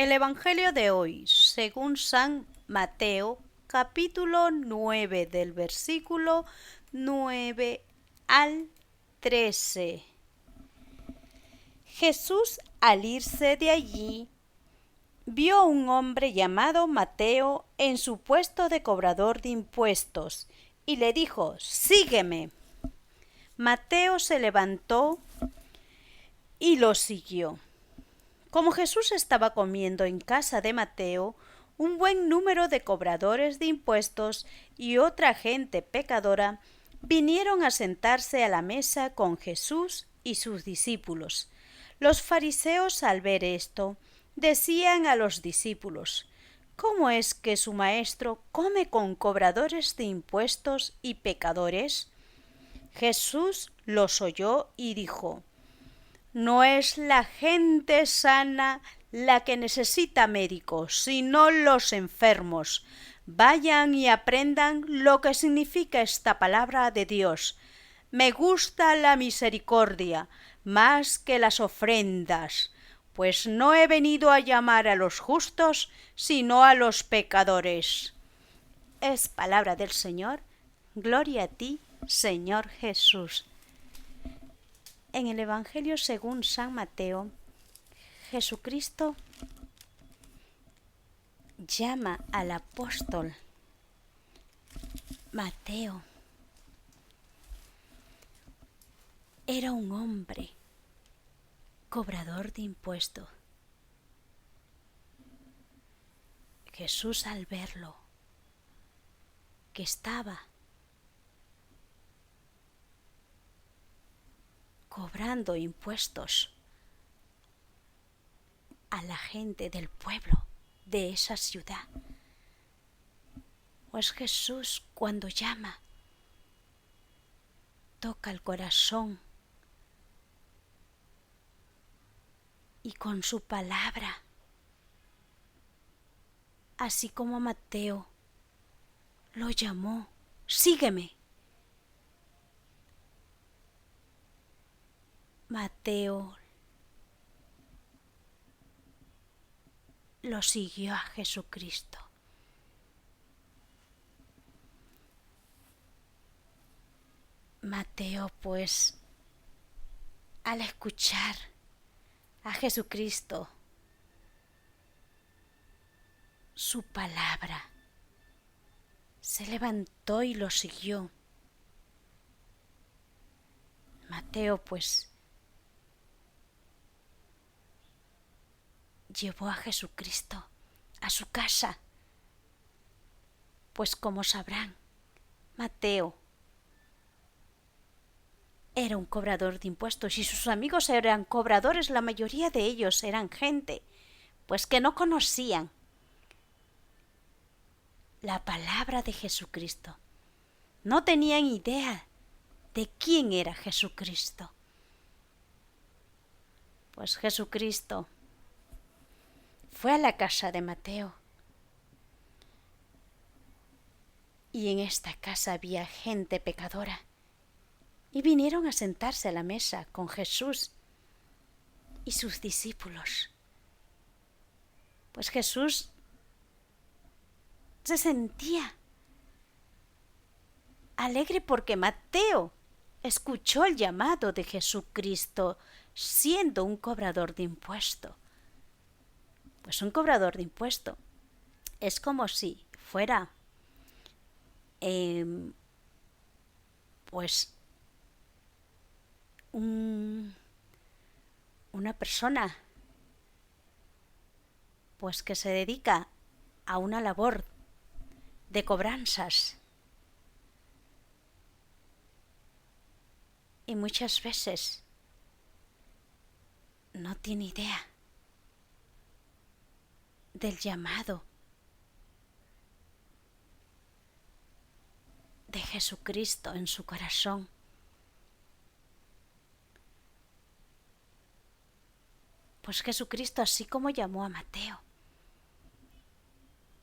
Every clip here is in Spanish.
El Evangelio de hoy, según San Mateo, capítulo 9 del versículo 9 al 13. Jesús, al irse de allí, vio a un hombre llamado Mateo en su puesto de cobrador de impuestos y le dijo: «Sígueme». Mateo se levantó y lo siguió. Como Jesús estaba comiendo en casa de Mateo, un buen número de cobradores de impuestos y otra gente pecadora vinieron a sentarse a la mesa con Jesús y sus discípulos. Los fariseos, al ver esto, decían a los discípulos: «¿Cómo es que su maestro come con cobradores de impuestos y pecadores?». Jesús los oyó y dijo: «No es la gente sana la que necesita médicos, sino los enfermos. Vayan y aprendan lo que significa esta palabra de Dios. Me gusta la misericordia más que las ofrendas, pues no he venido a llamar a los justos, sino a los pecadores». Es palabra del Señor. Gloria a ti, Señor Jesús. En el Evangelio según San Mateo, Jesucristo llama al apóstol Mateo. Era un hombre cobrador de impuestos. Jesús, al verlo, que estaba cobrando impuestos a la gente del pueblo de esa ciudad, pues Jesús, cuando llama, toca el corazón y con su palabra, así como Mateo lo llamó: «Sígueme». Mateo lo siguió a Jesucristo. Mateo, pues, al escuchar a Jesucristo, su palabra, se levantó y lo siguió. Mateo, pues, llevó a Jesucristo a su casa, pues como sabrán, Mateo era un cobrador de impuestos y sus amigos eran cobradores. La mayoría de ellos eran gente, pues, que no conocían la palabra de Jesucristo. No tenían idea de quién era Jesucristo. Pues Jesucristo fue a la casa de Mateo, y en esta casa había gente pecadora, y vinieron a sentarse a la mesa con Jesús y sus discípulos. Pues Jesús se sentía alegre porque Mateo escuchó el llamado de Jesucristo siendo un cobrador de impuesto. Pues un cobrador de impuesto es como si fuera pues una persona pues que se dedica a una labor de cobranzas, y muchas veces no tiene idea del llamado de Jesucristo en su corazón. Pues Jesucristo, así como llamó a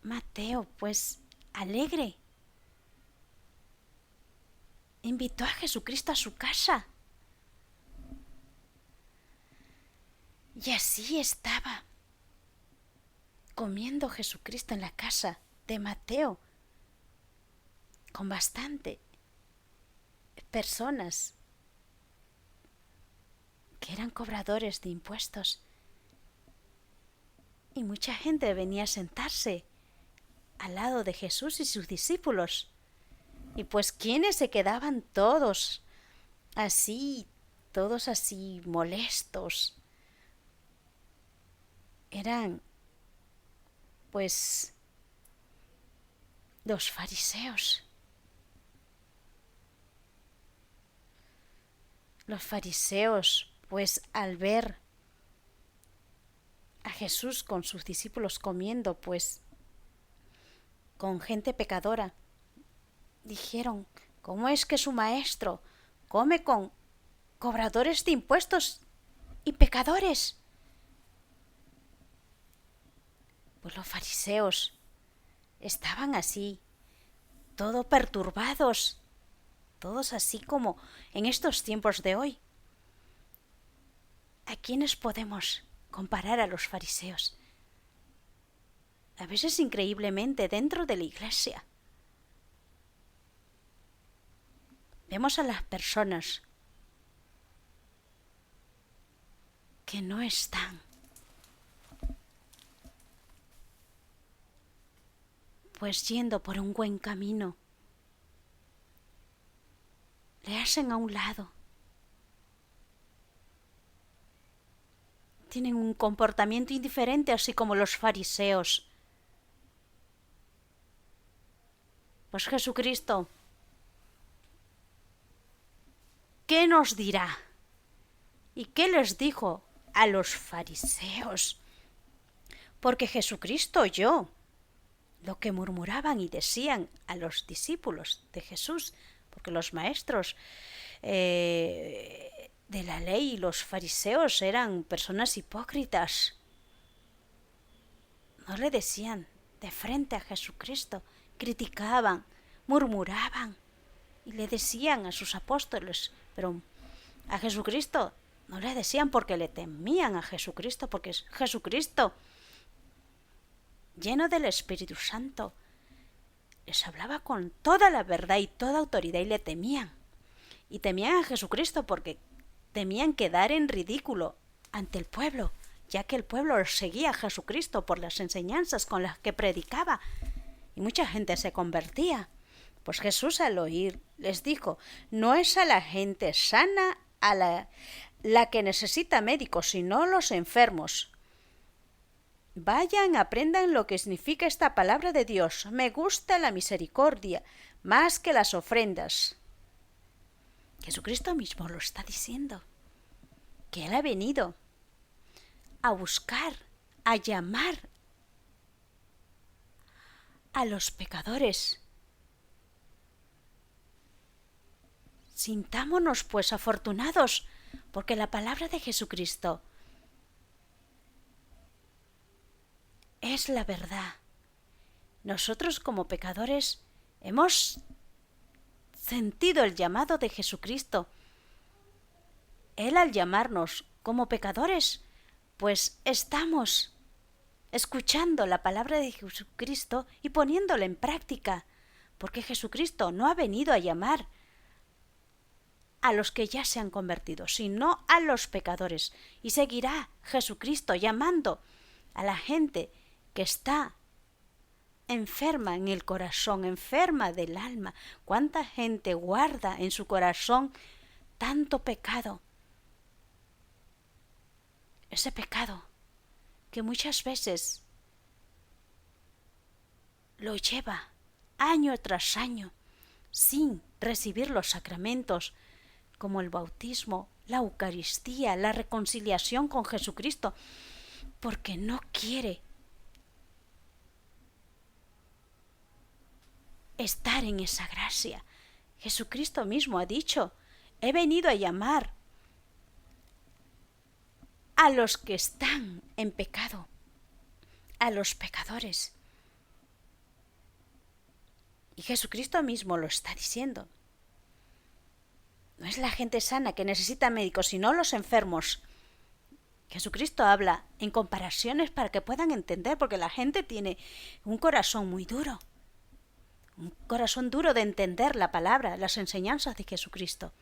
Mateo, pues alegre, invitó a Jesucristo a su casa. Y así estaba comiendo Jesucristo en la casa de Mateo con bastante personas que eran cobradores de impuestos. Y mucha gente venía a sentarse al lado de Jesús y sus discípulos. Y pues quienes se quedaban todos así molestos, eran pues los fariseos. Los fariseos, pues al ver a Jesús con sus discípulos comiendo, pues con gente pecadora, dijeron: ¿cómo es que su maestro come con cobradores de impuestos y pecadores? Pues los fariseos estaban así, todo perturbados, todos así como en estos tiempos de hoy. ¿A quiénes podemos comparar a los fariseos? A veces increíblemente dentro de la iglesia vemos a las personas que no están pues yendo por un buen camino. Le hacen a un lado. Tienen un comportamiento indiferente, así como los fariseos. Pues Jesucristo, ¿qué nos dirá? ¿Y qué les dijo a los fariseos? Porque Jesucristo oyó lo que murmuraban y decían a los discípulos de Jesús, porque los maestros de la ley y los fariseos eran personas hipócritas. No le decían de frente a Jesucristo, criticaban, murmuraban y le decían a sus apóstoles, pero a Jesucristo no le decían porque le temían a Jesucristo, porque Jesucristo, lleno del Espíritu Santo, les hablaba con toda la verdad y toda autoridad y le temían. Y temían a Jesucristo porque temían quedar en ridículo ante el pueblo, ya que el pueblo seguía a Jesucristo por las enseñanzas con las que predicaba. Y mucha gente se convertía. Pues Jesús al oír les dijo: no es a la gente sana a la que necesita médicos, sino los enfermos. Vayan, aprendan lo que significa esta palabra de Dios. Me gusta la misericordia más que las ofrendas. Jesucristo mismo lo está diciendo, que Él ha venido a buscar, a llamar a los pecadores. Sintámonos pues afortunados, porque la palabra de Jesucristo es la verdad. Nosotros como pecadores hemos sentido el llamado de Jesucristo. Él al llamarnos como pecadores, pues estamos escuchando la palabra de Jesucristo y poniéndola en práctica, porque Jesucristo no ha venido a llamar a los que ya se han convertido, sino a los pecadores. Y seguirá Jesucristo llamando a la gente que está enferma en el corazón, enferma del alma. ¿Cuánta gente guarda en su corazón tanto pecado? Ese pecado que muchas veces lo lleva año tras año sin recibir los sacramentos como el bautismo, la Eucaristía, la reconciliación con Jesucristo, porque no quiere estar en esa gracia. Jesucristo mismo ha dicho: he venido a llamar a los que están en pecado, a los pecadores. Y Jesucristo mismo lo está diciendo. No es la gente sana que necesita médicos, sino los enfermos. Jesucristo habla en comparaciones para que puedan entender, porque la gente tiene un corazón muy duro, un corazón duro de entender la palabra, las enseñanzas de Jesucristo.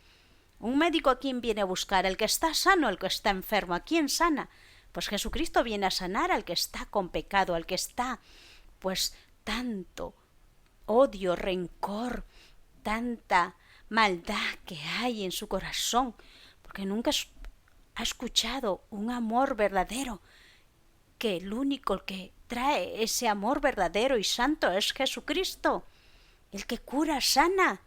Un médico, ¿a quién viene a buscar? ¿El que está sano, el que está enfermo? ¿A quién sana? Pues Jesucristo viene a sanar al que está con pecado, al que está, pues, tanto odio, rencor, tanta maldad que hay en su corazón, porque nunca ha escuchado un amor verdadero, que el único que trae ese amor verdadero y santo es Jesucristo, el que cura, sana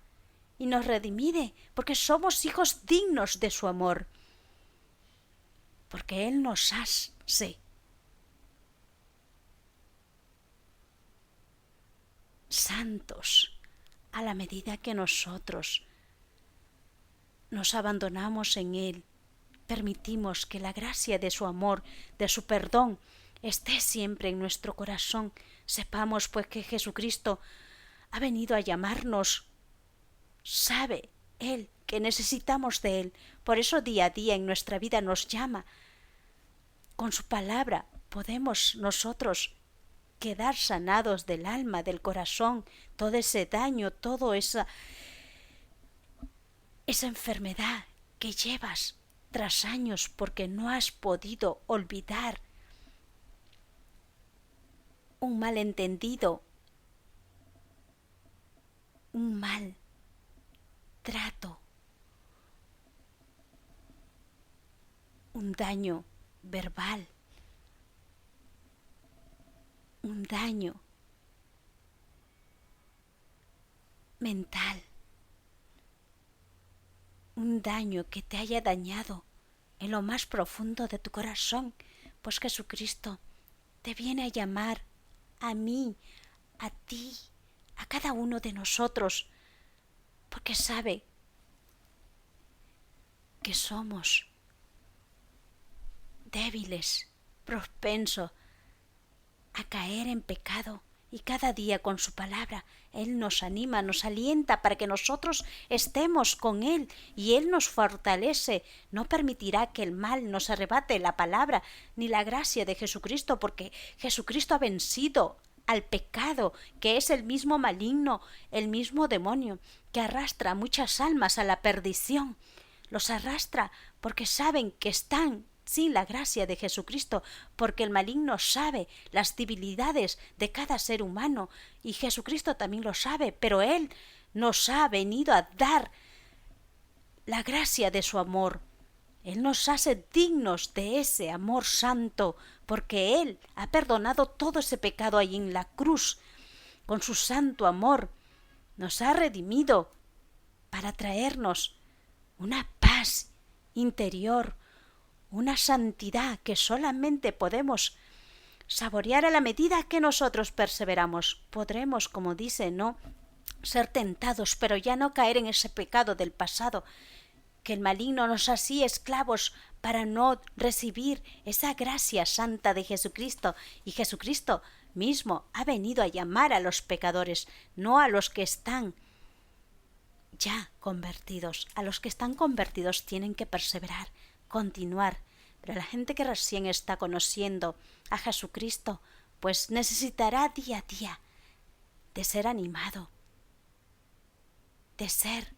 y nos redimide, porque somos hijos dignos de su amor, porque Él nos hace santos a la medida que nosotros nos abandonamos en Él, permitimos que la gracia de su amor, de su perdón, esté siempre en nuestro corazón. Sepamos pues que Jesucristo ha venido a llamarnos. Sabe Él que necesitamos de Él. Por eso día a día en nuestra vida nos llama. Con su palabra podemos nosotros quedar sanados del alma, del corazón, todo ese daño, toda esa enfermedad que llevas tras años porque no has podido olvidar un malentendido, un mal trato, un daño verbal, un daño mental, un daño que te haya dañado en lo más profundo de tu corazón, pues Jesucristo te viene a llamar a mí, a ti, a cada uno de nosotros, porque sabe que somos débiles, propensos a caer en pecado, y cada día con su palabra Él nos anima, nos alienta para que nosotros estemos con Él, y Él nos fortalece. No permitirá que el mal nos arrebate la palabra ni la gracia de Jesucristo, porque Jesucristo ha vencido al pecado, que es el mismo maligno, el mismo demonio, que arrastra muchas almas a la perdición. Los arrastra porque saben que están sin la gracia de Jesucristo, porque el maligno sabe las debilidades de cada ser humano, y Jesucristo también lo sabe, pero Él nos ha venido a dar la gracia de su amor. Él nos hace dignos de ese amor santo, porque Él ha perdonado todo ese pecado ahí en la cruz. Con su santo amor nos ha redimido para traernos una paz interior, una santidad que solamente podemos saborear a la medida que nosotros perseveramos. Podremos, como dice, no ser tentados, pero ya no caer en ese pecado del pasado, que el maligno nos hacía esclavos para no recibir esa gracia santa de Jesucristo. Y Jesucristo mismo ha venido a llamar a los pecadores, no a los que están ya convertidos. A los que están convertidos tienen que perseverar, continuar, pero la gente que recién está conociendo a Jesucristo, pues necesitará día a día de ser animado, de ser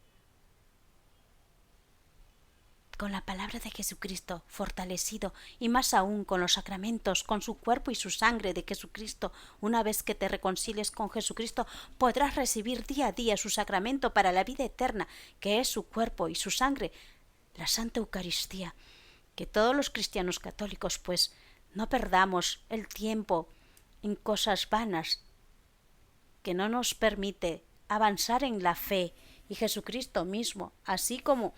con la palabra de Jesucristo fortalecido, y más aún con los sacramentos, con su cuerpo y su sangre de Jesucristo. Una vez que te reconcilies con Jesucristo, podrás recibir día a día su sacramento para la vida eterna, que es su cuerpo y su sangre, la Santa Eucaristía. Que todos los cristianos católicos pues no perdamos el tiempo en cosas vanas que no nos permite avanzar en la fe, y Jesucristo mismo, así como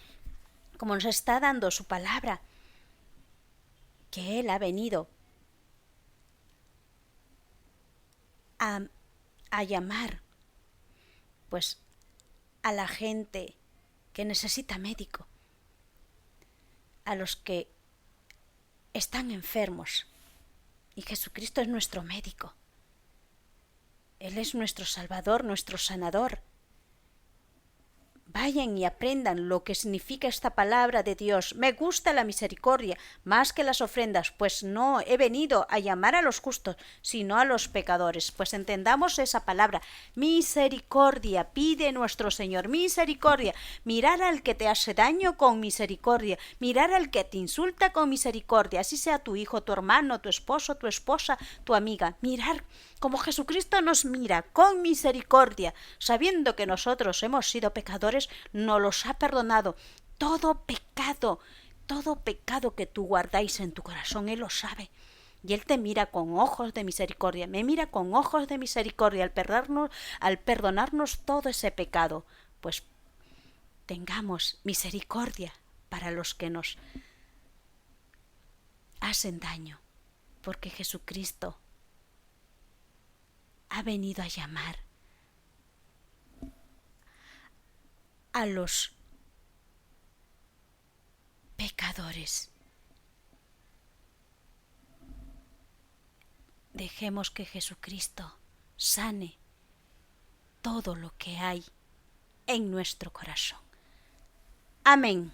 nos está dando su palabra, que Él ha venido a llamar pues a la gente que necesita médico, a los que están enfermos, y Jesucristo es nuestro médico. Él es nuestro Salvador, nuestro sanador. Vayan y aprendan lo que significa esta palabra de Dios. Me gusta la misericordia más que las ofrendas, pues no he venido a llamar a los justos, sino a los pecadores. Pues entendamos esa palabra. Misericordia, pide nuestro Señor, misericordia. Mirar al que te hace daño con misericordia. Mirar al que te insulta con misericordia. Así sea tu hijo, tu hermano, tu esposo, tu esposa, tu amiga. Mirar como Jesucristo nos mira, con misericordia, sabiendo que nosotros hemos sido pecadores, nos los ha perdonado. Todo pecado que tú guardáis en tu corazón, Él lo sabe. Y Él te mira con ojos de misericordia, me mira con ojos de misericordia al perdonarnos todo ese pecado. Pues tengamos misericordia para los que nos hacen daño, porque Jesucristo ha venido a llamar a los pecadores. Dejemos que Jesucristo sane todo lo que hay en nuestro corazón. Amén.